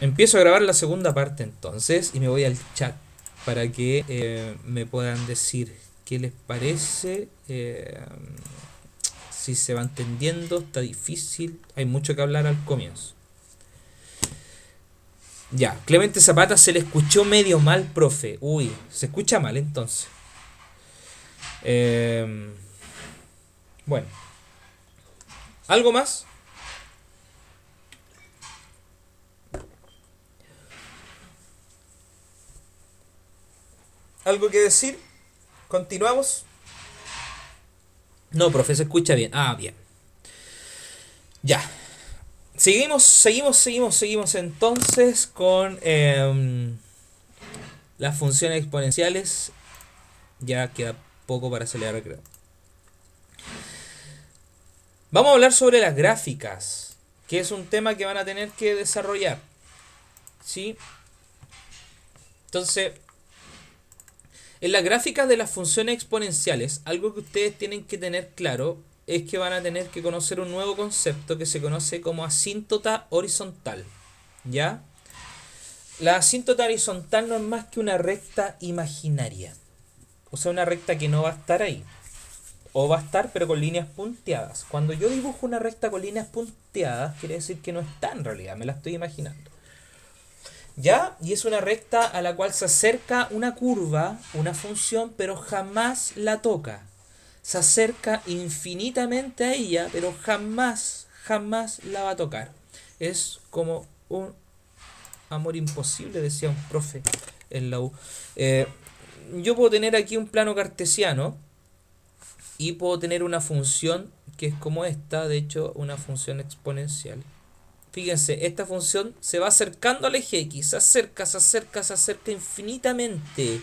Empiezo a grabar la segunda parte entonces y me voy al chat para que me puedan decir qué les parece, si se va entendiendo, está difícil, hay mucho que hablar al comienzo. Ya, Clemente Zapata se le escuchó medio mal, profe. Uy, se escucha mal entonces. Eh, bueno, ¿algo más? ¿Algo que decir? ¿Continuamos? No, profe, se escucha bien. Ah, bien. Ya. Seguimos entonces con las funciones exponenciales. Ya queda poco para acelerar, creo. Vamos a hablar sobre las gráficas, que es un tema que van a tener que desarrollar. ¿Sí? Entonces, en las gráficas de las funciones exponenciales, algo que ustedes tienen que tener claro es que van a tener que conocer un nuevo concepto que se conoce como asíntota horizontal. ¿Ya? La asíntota horizontal no es más que una recta imaginaria. O sea, una recta que no va a estar ahí. O va a estar pero con líneas punteadas. Cuando yo dibujo una recta con líneas punteadas, quiere decir que no está en realidad, me la estoy imaginando. ¿Ya? Y es una recta a la cual se acerca una curva, una función, pero jamás la toca. Se acerca infinitamente a ella, pero jamás la va a tocar. Es como un amor imposible, decía un profe en la U. Eh, yo puedo tener aquí un plano cartesiano y puedo tener una función que es como esta, de hecho una función exponencial. Fíjense, esta función se va acercando al eje X, se acerca infinitamente,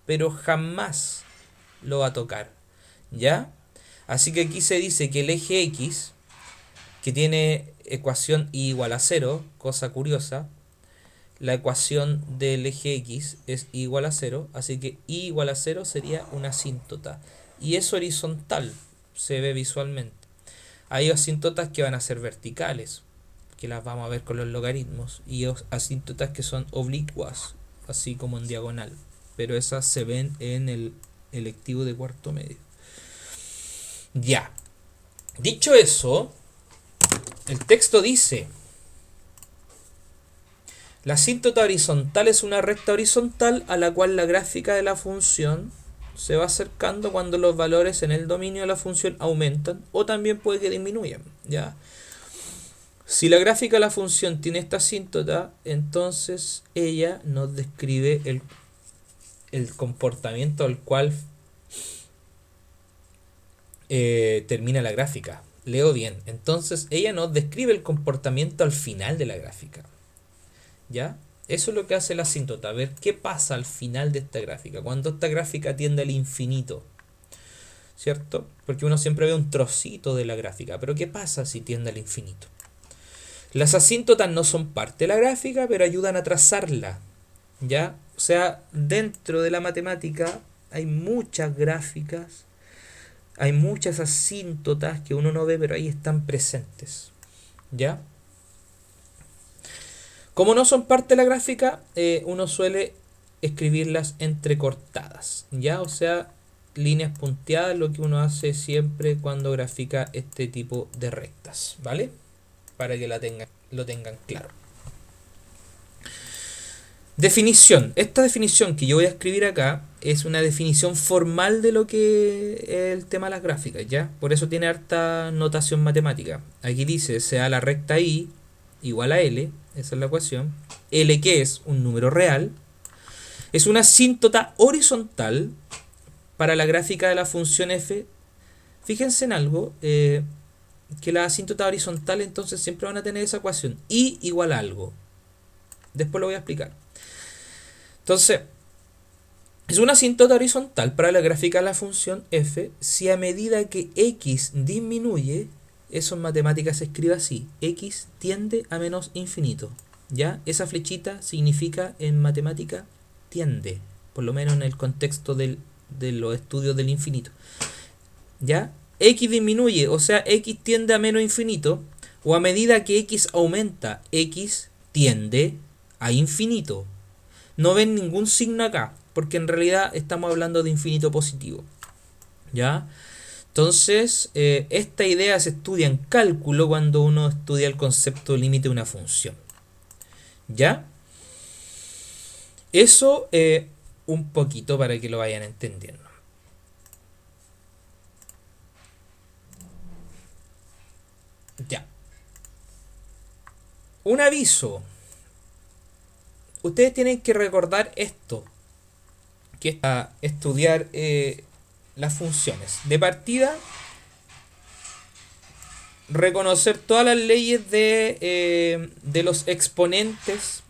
pero jamás lo va a tocar. ¿Ya? Así que aquí se dice que el eje X, que tiene ecuación y igual a cero, cosa curiosa, la ecuación del eje X es igual a cero, así que y igual a cero sería una asíntota. Y es horizontal, se ve visualmente. Hay asíntotas que van a ser verticales, que las vamos a ver con los logaritmos, y asíntotas que son oblicuas, así como en diagonal, pero esas se ven en el electivo de cuarto medio. Ya, dicho eso, el texto dice: la asíntota horizontal es una recta horizontal a la cual la gráfica de la función se va acercando cuando los valores en el dominio de la función aumentan o también puede que disminuyan. ¿Ya? Si la gráfica de la función tiene esta asíntota, entonces ella nos describe el comportamiento al cual termina la gráfica. Leo bien. Entonces ella nos describe el comportamiento al final de la gráfica. ¿Ya? Eso es lo que hace la asíntota. A ver qué pasa al final de esta gráfica. Cuando esta gráfica tiende al infinito. ¿Cierto? Porque uno siempre ve un trocito de la gráfica. Pero ¿qué pasa si tiende al infinito? Las asíntotas no son parte de la gráfica, pero ayudan a trazarla. ¿Ya? O sea, dentro de la matemática hay muchas gráficas, hay muchas asíntotas que uno no ve, pero ahí están presentes. ¿Ya? Como no son parte de la gráfica, uno suele escribirlas entrecortadas. ¿Ya? O sea, líneas punteadas, lo que uno hace siempre cuando grafica este tipo de rectas. ¿Vale? Para que lo tengan claro. Definición. Esta definición que yo voy a escribir acá es una definición formal de lo que es el tema de las gráficas, ¿ya? Por eso tiene harta notación matemática. Aquí dice, sea la recta y igual a L, esa es la ecuación. L, que es un número real, es una asíntota horizontal para la gráfica de la función f. Fíjense en algo, que la asíntota horizontal entonces siempre van a tener esa ecuación, y igual a algo. Después lo voy a explicar. Entonces, es una asíntota horizontal para la gráfica de la función f si a medida que x disminuye, eso en matemáticas se escribe así, x tiende a menos infinito. ¿Ya? Esa flechita significa en matemática tiende, por lo menos en el contexto de los estudios del infinito. ¿Ya? X disminuye, o sea, x tiende a menos infinito, o a medida que x aumenta, x tiende a infinito. No ven ningún signo acá, porque en realidad estamos hablando de infinito positivo. ¿Ya? Entonces, esta idea se estudia en cálculo cuando uno estudia el concepto límite de una función. ¿Ya? Eso un poquito para que lo vayan entendiendo. Ya. Un aviso. Ustedes tienen que recordar esto, que es a estudiar las funciones. De partida, reconocer todas las leyes de los exponentes,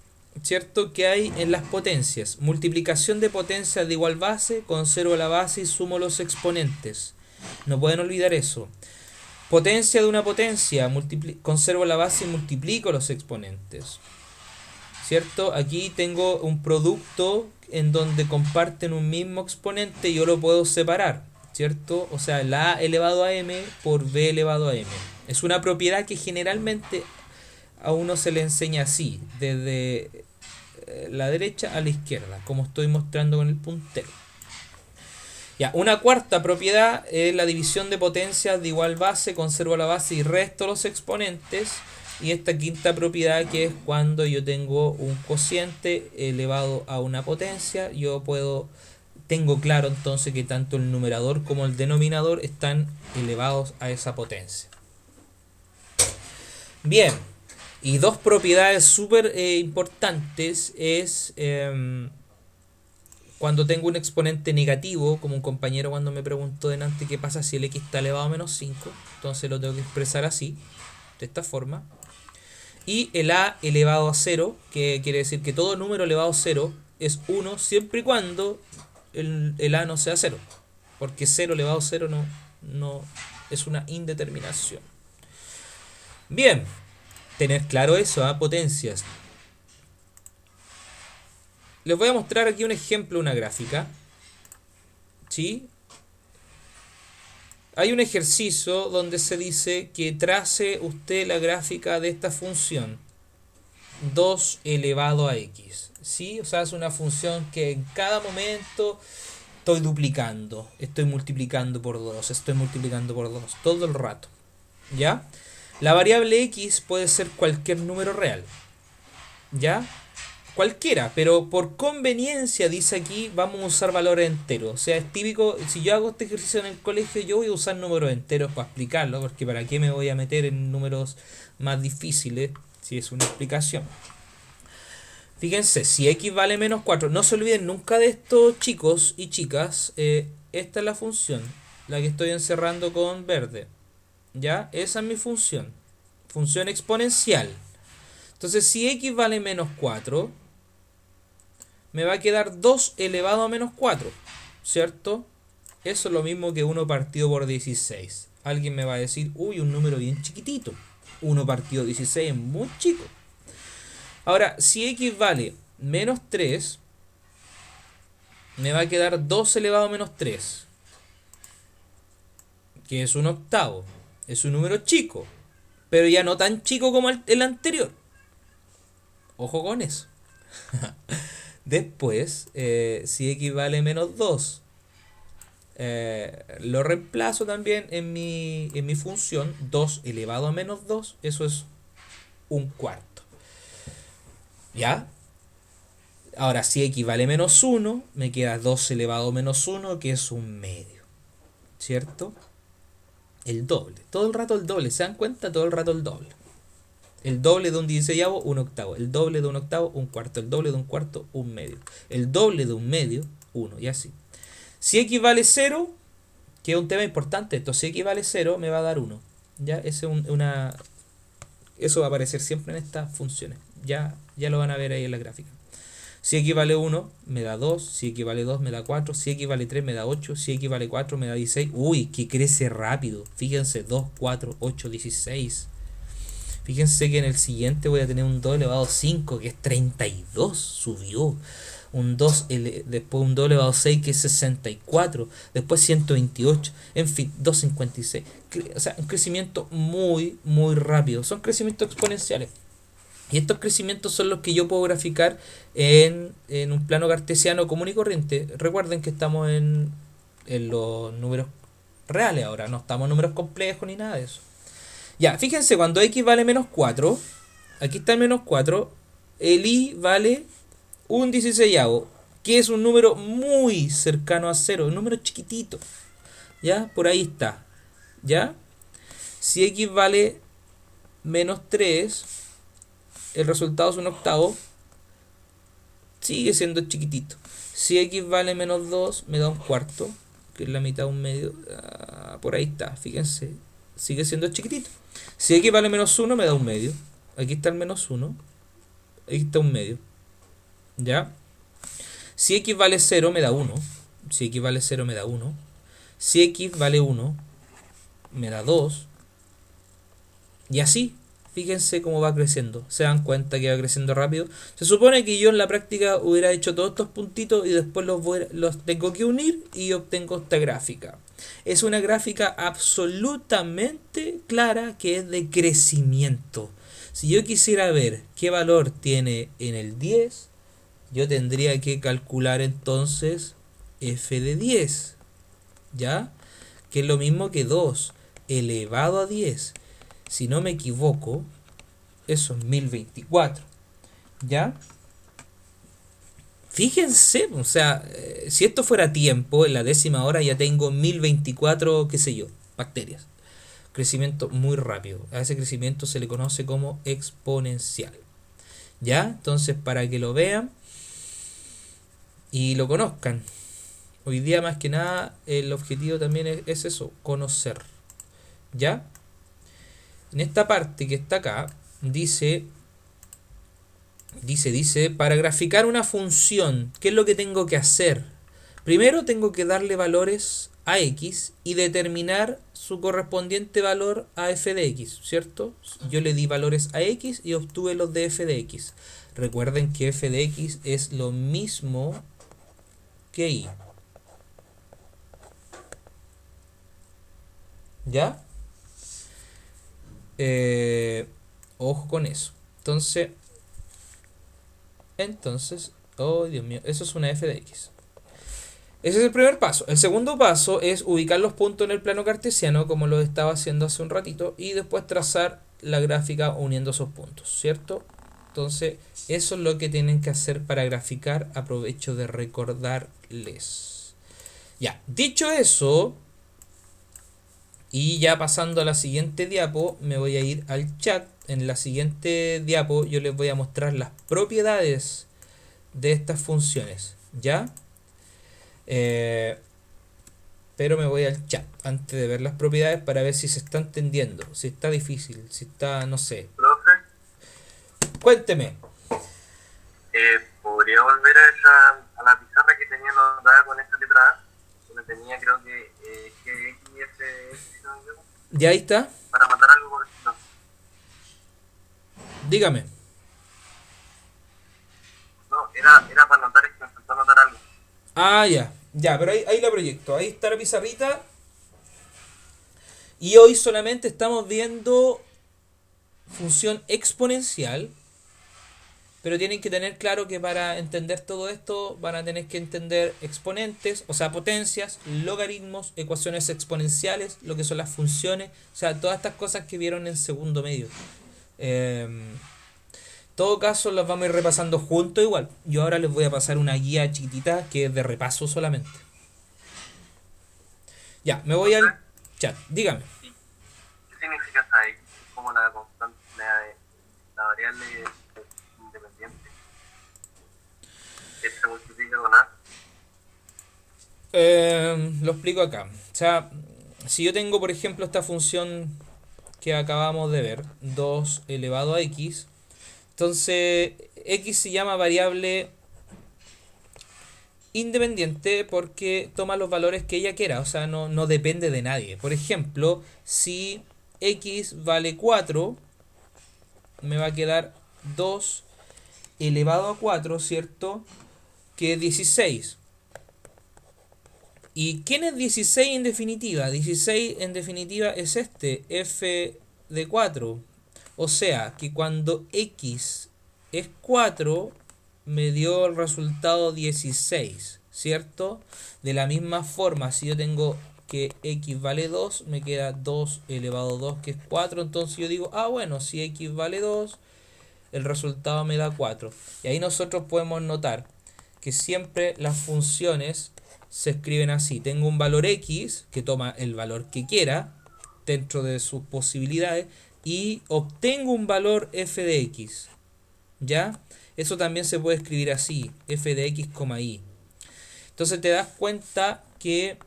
¿cierto?, que hay en las potencias. Multiplicación de potencias de igual base, conservo la base y sumo los exponentes. No pueden olvidar eso. Potencia de una potencia, conservo la base y multiplico los exponentes. ¿Cierto? Aquí tengo un producto en donde comparten un mismo exponente y yo lo puedo separar. ¿Cierto? O sea, la A elevado a m por b elevado a m. Es una propiedad que generalmente a uno se le enseña así, desde la derecha a la izquierda, como estoy mostrando con el puntero. Ya, una cuarta propiedad es la división de potencias de igual base, conservo la base y resto los exponentes. Y esta quinta propiedad, que es cuando yo tengo un cociente elevado a una potencia, tengo claro entonces que tanto el numerador como el denominador están elevados a esa potencia. Bien, y dos propiedades súper importantes es cuando tengo un exponente negativo, como un compañero cuando me preguntó delante qué pasa si el x está elevado a menos 5, entonces lo tengo que expresar así, de esta forma. Y el a elevado a 0, que quiere decir que todo número elevado a 0 es 1 siempre y cuando el a no sea 0, porque 0 elevado a 0 no es una indeterminación. Bien, tener claro eso, potencias. Les voy a mostrar aquí un ejemplo, una gráfica. ¿Sí? Hay un ejercicio donde se dice que trace usted la gráfica de esta función 2 elevado a x. ¿Sí? O sea, es una función que en cada momento estoy duplicando, estoy multiplicando por 2, estoy multiplicando por 2, todo el rato. ¿Ya? La variable x puede ser cualquier número real. ¿Ya? Cualquiera, pero por conveniencia, dice aquí, vamos a usar valores enteros. O sea, es típico, si yo hago este ejercicio en el colegio, yo voy a usar números enteros para explicarlo, porque para qué me voy a meter en números más difíciles si es una explicación. Fíjense, si x vale menos 4, no se olviden nunca de esto, chicos y chicas. Esta es la función, la que estoy encerrando con verde. ¿Ya? Esa es mi función. Función exponencial. Entonces, si x vale menos 4, me va a quedar 2 elevado a menos 4, ¿cierto? Eso es lo mismo que 1 partido por 16. Alguien me va a decir, uy, un número bien chiquitito. 1 partido 16 es muy chico. Ahora, si x vale menos 3, me va a quedar 2 elevado a menos 3, que es un octavo. Es un número chico, pero ya no tan chico como el anterior. Ojo con eso. Después, si x vale menos 2, lo reemplazo también en mi función. 2 elevado a menos 2, eso es un cuarto. ¿Ya? Ahora, si x vale menos 1, me queda 2 elevado a menos 1, que es un medio. ¿Cierto? El doble. Todo el rato el doble. ¿Se dan cuenta? Todo el rato el doble. El doble de un 16avo, un octavo. El doble de un octavo, un cuarto. El doble de un cuarto, un medio. El doble de un medio, 1. Y así. Si x vale 0, que es un tema importante esto. Si x vale 0, me va a dar 1. ¿Ya? Eso va a aparecer siempre en estas funciones. Ya lo van a ver ahí en la gráfica. Si x vale 1, me da 2. Si x vale 2, me da 4. Si x vale 3, me da 8. Si x vale 4, me da 16. Uy, que crece rápido. Fíjense, 2, 4, 8, 16. Fíjense que en el siguiente voy a tener un 2 elevado a 5, que es 32. Subió. Después un 2 elevado a 6, que es 64. Después 128. En fin, 256. O sea, un crecimiento muy, muy rápido. Son crecimientos exponenciales. Y estos crecimientos son los que yo puedo graficar en un plano cartesiano común y corriente. Recuerden que estamos en los números reales ahora, no estamos en números complejos ni nada de eso. Ya, fíjense, cuando x vale menos 4, aquí está el menos 4, el i vale un 16, que es un número muy cercano a 0, un número chiquitito. ¿Ya? Por ahí está. ¿Ya? Si x vale menos 3, el resultado es un octavo, sigue siendo chiquitito. Si x vale menos 2, me da un cuarto, que es la mitad de un medio. Por ahí está, fíjense, sigue siendo chiquitito. Si x vale menos 1, me da un medio. Aquí está el menos 1, aquí está un medio. ¿Ya? Si x vale 0, me da 1. Si x vale 0, me da 1. Si x vale 1, me da 2. Y así, fíjense cómo va creciendo. Se dan cuenta que va creciendo rápido. Se supone que yo en la práctica hubiera hecho todos estos puntitos y después los tengo que unir y obtengo esta gráfica. Es una gráfica absolutamente clara que es de crecimiento. Si yo quisiera ver qué valor tiene en el 10, yo tendría que calcular entonces f de 10. ¿Ya? Que es lo mismo que 2 elevado a 10. Si no me equivoco, eso es 1024. ¿Ya? Fíjense, o sea, si esto fuera tiempo, en la décima hora ya tengo 1024, qué sé yo, bacterias. Crecimiento muy rápido. A ese crecimiento se le conoce como exponencial. ¿Ya? Entonces, para que lo vean y lo conozcan. Hoy día más que nada el objetivo también es eso, conocer. ¿Ya? En esta parte que está acá, dice, para graficar una función, ¿qué es lo que tengo que hacer? Primero tengo que darle valores a x y determinar su correspondiente valor a f de x, ¿cierto? Yo le di valores a x y obtuve los de f de x. Recuerden que f de x es lo mismo que y. ¿Ya? Ojo con eso. Entonces, oh Dios mío, eso es una f de x. Ese es el primer paso. El segundo paso es ubicar los puntos en el plano cartesiano, como lo estaba haciendo hace un ratito, y después trazar la gráfica uniendo esos puntos, ¿cierto? Entonces, eso es lo que tienen que hacer para graficar. Aprovecho de recordarles. Ya, dicho eso, y ya pasando a la siguiente diapo, me voy a ir al chat. En la siguiente diapo yo les voy a mostrar las propiedades de estas funciones, ¿ya? Pero me voy al chat antes de ver las propiedades para ver si se está entendiendo, si está difícil, si está, no sé. Profe, Cuénteme. ¿podría volver a la pizarra que tenía anotada con esta letra A? Donde tenía, creo que, G, X, F, si no me equivoco, ¿Ya ahí está? para anotar algo por no. Dígame. No, era para anotar, es que me faltó anotar algo. Ah, ya. Ya, pero ahí la proyecto. Ahí está la pizarrita. Y hoy solamente estamos viendo función exponencial. Pero tienen que tener claro que para entender todo esto van a tener que entender exponentes, o sea, potencias, logaritmos, ecuaciones exponenciales, lo que son las funciones, o sea, todas estas cosas que vieron en segundo medio. En todo caso, las vamos a ir repasando juntos igual. Yo ahora les voy a pasar una guía chiquitita que es de repaso solamente. Ya, me voy al Profe, chat. Dígame. sí. ¿Qué significa esta X? Es como la constante, la variable independiente. Se multiplica con A. Lo explico acá. O sea, si yo tengo, por ejemplo, esta función que acabamos de ver, 2 elevado a x, entonces x se llama variable independiente porque toma los valores que ella quiera, o sea, no depende de nadie. Por ejemplo, si x vale 4, me va a quedar 2 elevado a 4, ¿cierto? Que es 16. ¿Y quién es 16 en definitiva? 16 en definitiva es este, f de 4. O sea, que cuando x es 4, me dio el resultado 16, ¿cierto? De la misma forma, si yo tengo que x vale 2, me queda 2 elevado a 2, que es 4. Entonces yo digo, bueno, si x vale 2, el resultado me da 4. Y ahí nosotros podemos notar que siempre las funciones se escriben así. Tengo un valor x que toma el valor que quiera dentro de sus posibilidades y obtengo un valor f de x. ¿Ya? Eso también se puede escribir así, f de x, y. Entonces te das cuenta que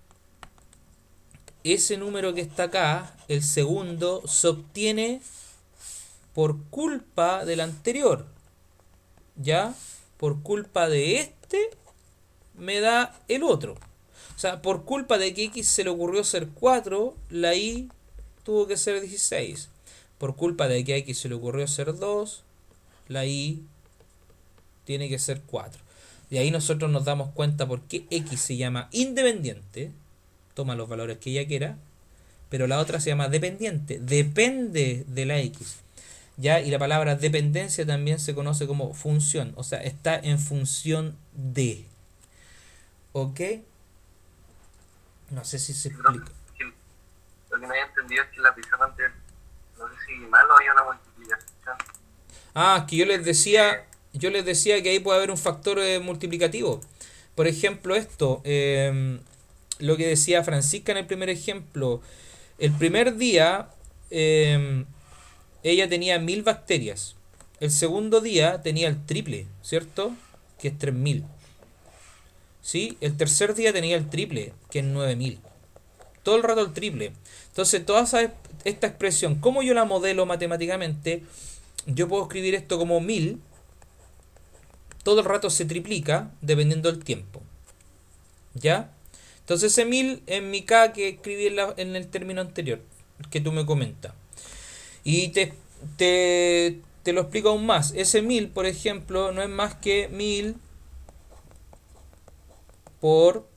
ese número que está acá, el segundo, se obtiene por culpa del anterior. ¿Ya? Por culpa de este, me da el otro. O sea, por culpa de que x se le ocurrió ser 4, la y tuvo que ser 16. Por culpa de que a x se le ocurrió ser 2, la y tiene que ser 4. Y ahí nosotros nos damos cuenta por qué x se llama independiente, toma los valores que ella quiera, pero la otra se llama dependiente, depende de la x. ¿Ya? Y la palabra dependencia también se conoce como función, o sea, está en función de. ¿Ok? No sé si se explica. Lo que no había entendido es que la pizarra antes, no sé si mal o había una multiplicación. Que yo les decía que ahí puede haber un factor multiplicativo. Por ejemplo, esto, lo que decía Francisca en el primer ejemplo. El primer día ella tenía 1000 bacterias. El segundo día tenía el triple, ¿cierto? Que es 3000. ¿Sí? El tercer día tenía el triple, que es 9000. Todo el rato el triple. Entonces, toda esta expresión, ¿cómo yo la modelo matemáticamente? Yo puedo escribir esto como 1000. Todo el rato se triplica dependiendo del tiempo. ¿Ya? Entonces ese 1000 es mi k que escribí en el término anterior, que tú me comentas. Y te lo explico aún más. Ese 1000, por ejemplo, no es más que 1000 por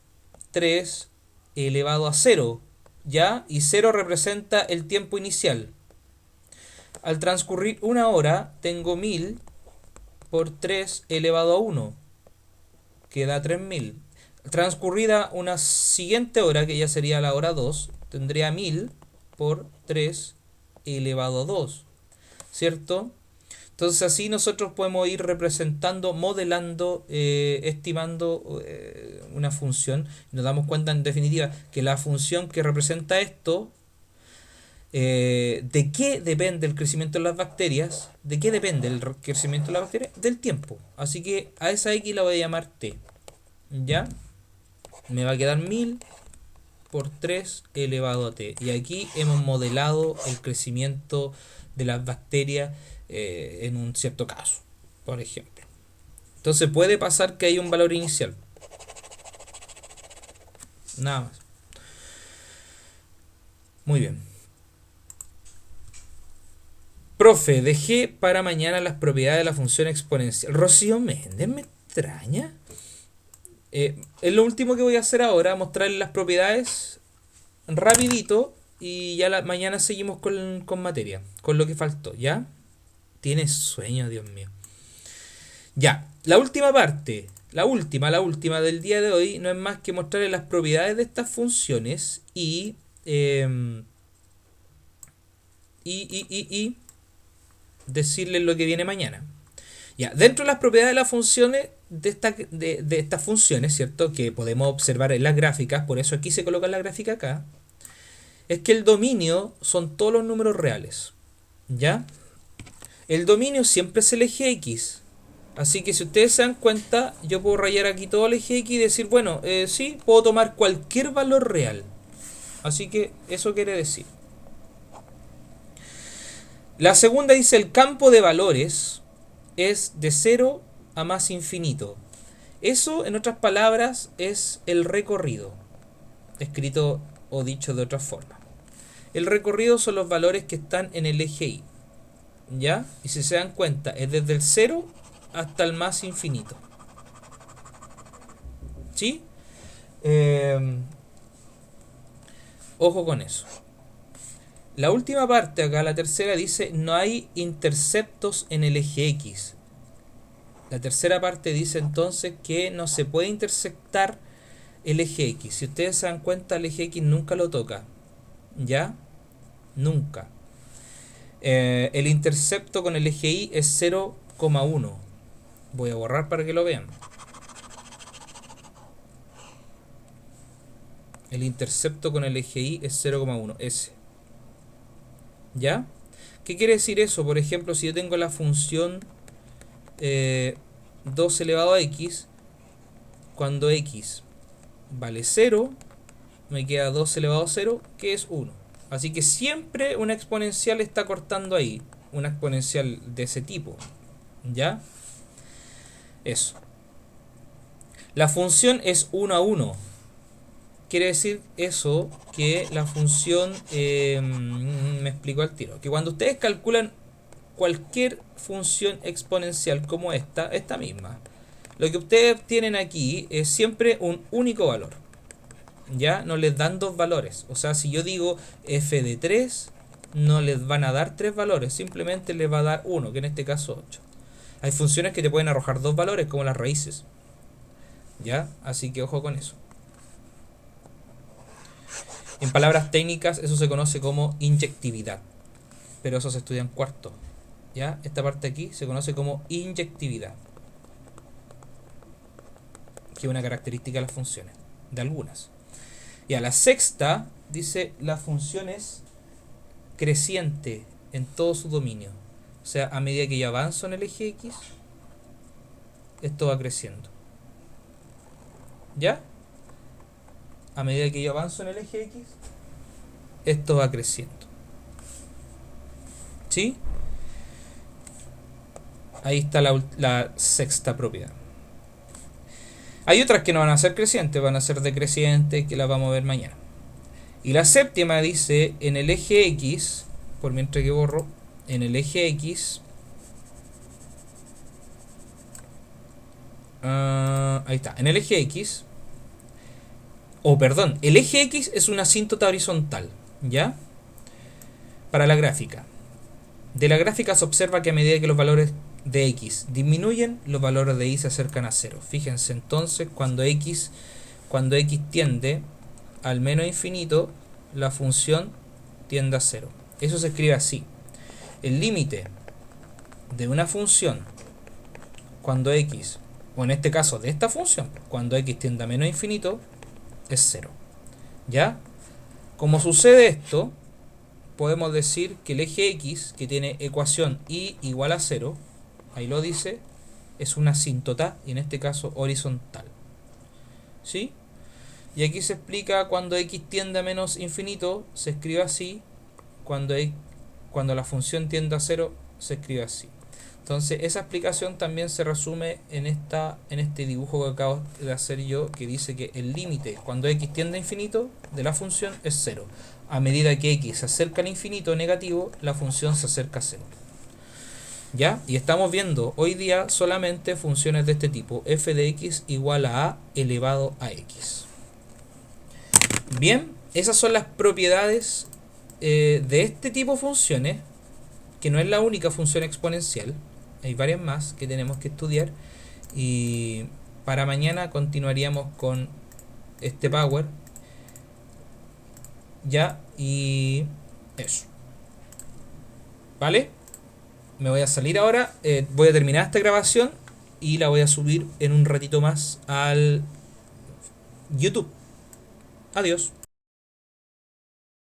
3 elevado a 0. ¿Ya? Y 0 representa el tiempo inicial. Al transcurrir una hora, tengo 1000 por 3 elevado a 1, que da 3000. Transcurrida una siguiente hora, que ya sería la hora 2, tendría 1000 por 3 elevado a 2, ¿cierto? Entonces así nosotros podemos ir representando, modelando, estimando una función. Nos damos cuenta en definitiva que la función que representa esto, ¿de qué depende el crecimiento de las bacterias? ¿De qué depende el crecimiento de las bacterias? Del tiempo. Así que a esa x la voy a llamar t. ¿Ya? Me va a quedar 1000 por 3 elevado a t. Y aquí hemos modelado el crecimiento de las bacterias en un cierto caso, por ejemplo. Entonces puede pasar que haya un valor inicial. Nada más. Muy bien. Profe, dejé para mañana las propiedades de la función exponencial. Rocío Méndez, me extraña. Es lo último que voy a hacer ahora, mostrarles las propiedades rapidito y ya mañana seguimos con materia, con lo que faltó, ¿ya? Tienes sueño, Dios mío. Ya, la última parte, la última del día de hoy no es más que mostrarles las propiedades de estas funciones y decirles lo que viene mañana. Ya, dentro de las propiedades de las funciones, de estas funciones, ¿cierto? Que podemos observar en las gráficas, por eso aquí se coloca la gráfica acá, es que el dominio son todos los números reales. ¿Ya? El dominio siempre es el eje X. Así que si ustedes se dan cuenta, yo puedo rayar aquí todo el eje X y decir, bueno, sí, puedo tomar cualquier valor real. Así que eso quiere decir. La segunda dice el campo de valores es de 0 a más infinito. Eso, en otras palabras, es el recorrido. Escrito o dicho de otra forma. El recorrido son los valores que están en el eje Y. ¿Ya? Y si se dan cuenta, es desde el 0 hasta el más infinito. ¿Sí? Ojo con eso. La última parte acá, la tercera, dice no hay interceptos en el eje X. La tercera parte dice entonces que no se puede intersectar el eje X. Si ustedes se dan cuenta, el eje X nunca lo toca. ¿Ya? Nunca. El intercepto con el eje Y es 0,1. Voy a borrar para que lo vean. El intercepto con el eje Y es 0,1. S. ¿Ya? ¿Qué quiere decir eso? Por ejemplo, si yo tengo la función 2 elevado a x, cuando x vale 0, me queda 2 elevado a 0, que es 1. Así que siempre una exponencial está cortando ahí. Una exponencial de ese tipo. ¿Ya? Eso. La función es 1 a 1. Quiere decir eso que la función... me explico al tiro. Que cuando ustedes calculan cualquier función exponencial como esta misma, lo que ustedes tienen aquí es siempre un único valor. Ya no les dan dos valores. O sea, si yo digo f de 3, no les van a dar tres valores, simplemente les va a dar uno, que en este caso 8. Hay funciones que te pueden arrojar dos valores, como las raíces. ¿Ya? Así que ojo con eso. En palabras técnicas, eso se conoce como inyectividad. Pero eso se estudia en cuarto. ¿Ya? Esta parte aquí se conoce como inyectividad, que es una característica de las funciones, de algunas. Y a la sexta dice la función es creciente en todo su dominio. O sea, a medida que yo avanzo en el eje X, esto va creciendo. ¿Ya? A medida que yo avanzo en el eje X, esto va creciendo. ¿Sí? Ahí está la sexta propiedad. Hay otras que no van a ser crecientes, van a ser decrecientes, que las vamos a ver mañana. Y la séptima dice, en el eje X, por mientras que borro, en el eje X, ahí está, en el eje X, el eje X es una asíntota horizontal, ¿ya? Para la gráfica. De la gráfica se observa que a medida que los valores de x disminuyen, los valores de y se acercan a 0. Fíjense entonces, cuando x tiende al menos infinito, la función tiende a 0. Eso se escribe así. El límite de una función cuando x, o en este caso de esta función, cuando x tiende a menos infinito, es 0. ¿Ya? Como sucede esto, podemos decir que el eje X, que tiene ecuación y igual a 0, ahí lo dice, es una asíntota, y en este caso horizontal. ¿Sí? Y aquí se explica cuando X tiende a menos infinito, se escribe así, cuando la función tiende a 0, se escribe así. Entonces esa explicación también se resume en este dibujo que acabo de hacer yo, que dice que el límite cuando x tiende a infinito de la función es 0. A medida que x se acerca al infinito negativo, la función se acerca a 0. ¿Ya? Y estamos viendo hoy día solamente funciones de este tipo, f de x igual a elevado a x. Bien, esas son las propiedades de este tipo de funciones, que no es la única función exponencial. Hay varias más que tenemos que estudiar, y para mañana continuaríamos con este power. Ya, y eso. ¿Vale? Me voy a salir ahora, voy a terminar esta grabación y la voy a subir en un ratito más al YouTube. Adiós.